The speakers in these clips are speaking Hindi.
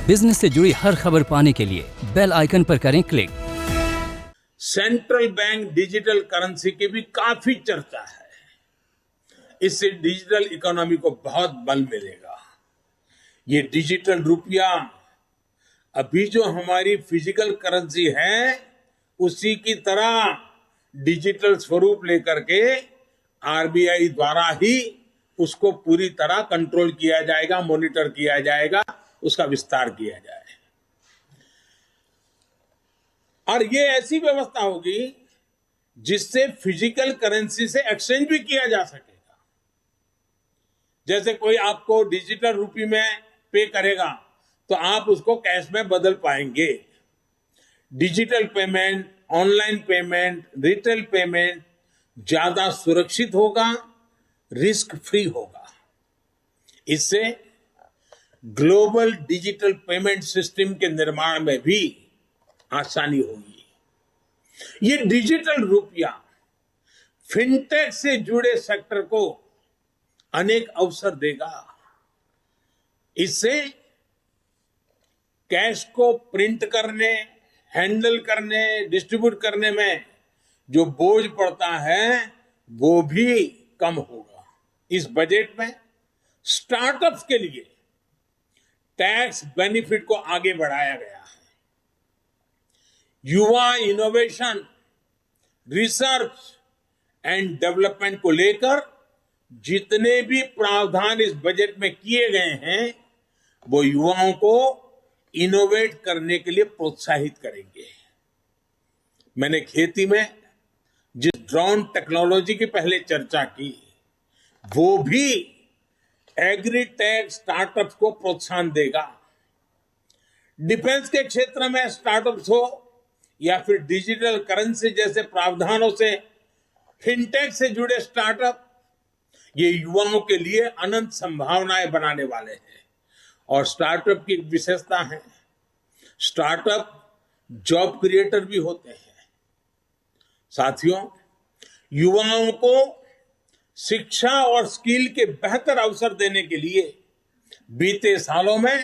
बिजनेस से जुड़ी हर खबर पाने के लिए बेल आइकन पर करें click. Central bank digital currency की भी काफी चर्चा है। इससे डिजिटल इकोनॉमी को बहुत बल मिलेगा। ये डिजिटल रुपया अभी जो हमारी फिजिकल करेंसी है उसी की तरह डिजिटल स्वरूप लेकर के आरबीआई द्वारा ही उसको पूरी तरह कंट्रोल किया जाएगा, मॉनिटर किया जाएगा, उसका विस्तार किया जाए। और ये ऐसी व्यवस्था होगी जिससे फिजिकल करेंसी से एक्सचेंज भी किया जा सकेगा। जैसे कोई आपको डिजिटल रुपये में पे करेगा तो आप उसको कैश में बदल पाएंगे। Digital payment, online payment, retail payment ज्यादा सुरक्षित होगा, रिस्क फ्री होगा। इससे ग्लोबल डिजिटल पेमेंट सिस्टम के निर्माण में भी आसानी होगी। ये डिजिटल रुपया फिनटेक से जुड़े सेक्टर को अनेक अवसर देगा। इससे कैश को प्रिंट करने, हैंडल करने, डिस्ट्रीब्यूट करने में जो बोझ पड़ता है वो भी कम होगा। इस बजट में स्टार्टअप्स के लिए टैक्स बेनिफिट को आगे बढ़ाया गया है। युवा इनोवेशन, रिसर्च एंड डेवलपमेंट को लेकर जितने भी प्रावधान इस बजट में किए गए हैं वो युवाओं को इनोवेट करने के लिए प्रोत्साहित करेंगे। मैंने खेती में जिस ड्रोन टेक्नोलॉजी की पहले चर्चा की वो भी एग्रीटेक स्टार्टअप्स को प्रोत्साहन देगा। डिफेंस के क्षेत्र में स्टार्टअप्स हो या फिर डिजिटल करेंसी जैसे प्रावधानों से फिनटेक से जुड़े स्टार्टअप, ये युवाओं के लिए अनंत संभावनाएं बनाने वाले हैं। और स्टार्टअप की विशेषता है, स्टार्टअप जॉब क्रिएटर भी होते हैं। साथियों, युवाओं को शिक्षा और स्किल के बेहतर अवसर देने के लिए बीते सालों में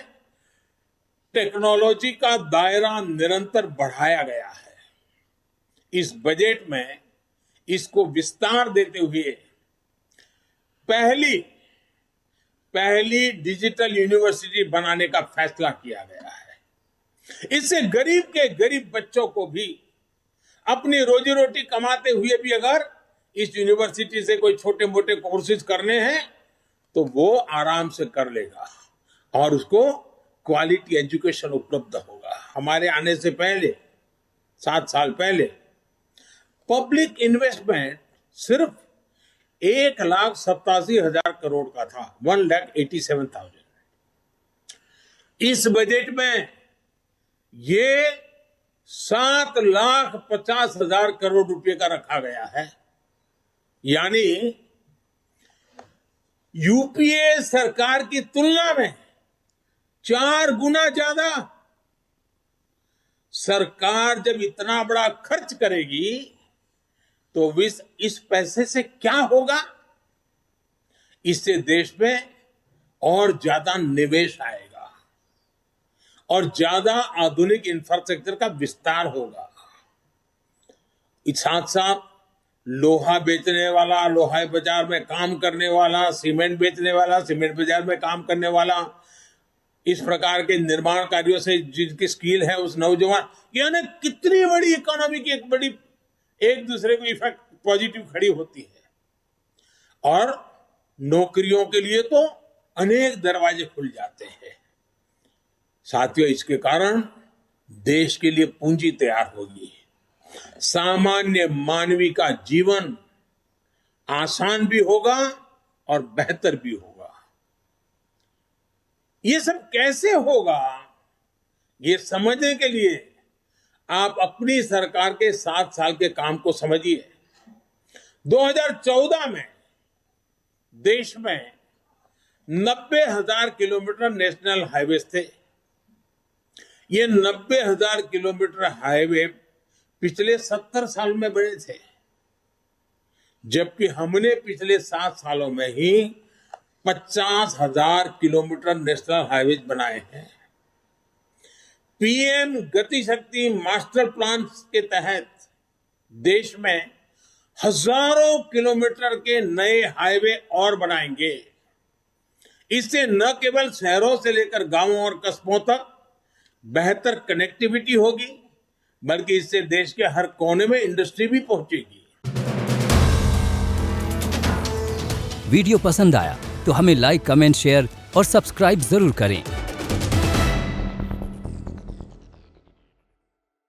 टेक्नोलॉजी का दायरा निरंतर बढ़ाया गया है। इस बजट में इसको विस्तार देते हुए पहली डिजिटल यूनिवर्सिटी बनाने का फैसला किया गया है। इससे गरीब के गरीब बच्चों को भी अपनी रोजी रोटी कमाते हुए भी अगर इस यूनिवर्सिटी से कोई छोटे मोटे कोर्सेज करने हैं तो वो आराम से कर लेगा और उसको क्वालिटी एजुकेशन उपलब्ध होगा। हमारे आने से पहले 7 साल पहले पब्लिक इन्वेस्टमेंट सिर्फ 1,87,000 करोड़ का था, 1,87,000। इस बजट में ये 7,50,000 करोड़ रुपए का रखा गया है। यानी यूपीए सरकार की तुलना में 4 गुना ज्यादा। सरकार जब इतना बड़ा खर्च करेगी तो इस पैसे से क्या होगा? इससे देश में और ज्यादा निवेश आएगा और ज्यादा आधुनिक इंफ्रास्ट्रक्चर का विस्तार होगा। इस साथ साथ लोहा बेचने वाला, लोहा बाजार में काम करने वाला, सीमेंट बेचने वाला, सीमेंट बाजार में काम करने वाला, इस प्रकार के निर्माण कार्यों से जिनकी स्किल है उस नौजवान, यानी कितनी बड़ी इकोनॉमी की एक दूसरे को इफेक्ट पॉजिटिव खड़ी होती है। और नौकरियों के लिए तो अनेक दरवाजे खुल जाते हैं। साथियों, इसके कारण देश के लिए पूंजी तैयार होगी। सामान्य मानवी का जीवन आसान भी होगा और बेहतर भी होगा। ये सब कैसे होगा, ये समझने के लिए आप अपनी सरकार के 7 साल के काम को समझिए। 2014 में देश में 90,000 किलोमीटर नेशनल हाईवे थे। ये 90,000 किलोमीटर हाईवे पिछले 70 साल में बने थे, जबकि हमने पिछले 7 सालों में ही 50,000 किलोमीटर नेशनल हाईवे बनाए हैं। पीएम गति शक्ति मास्टर प्लान के तहत देश में हजारों किलोमीटर के नए हाईवे और बनाएंगे। इससे न केवल शहरों से लेकर गांवों और कस्बों तक बेहतर कनेक्टिविटी होगी, बल्कि इससे देश के हर कोने में इंडस्ट्री भी पहुंचेगी। वीडियो पसंद आया तो हमें लाइक, कमेंट, शेयर और सब्सक्राइब जरूर करें।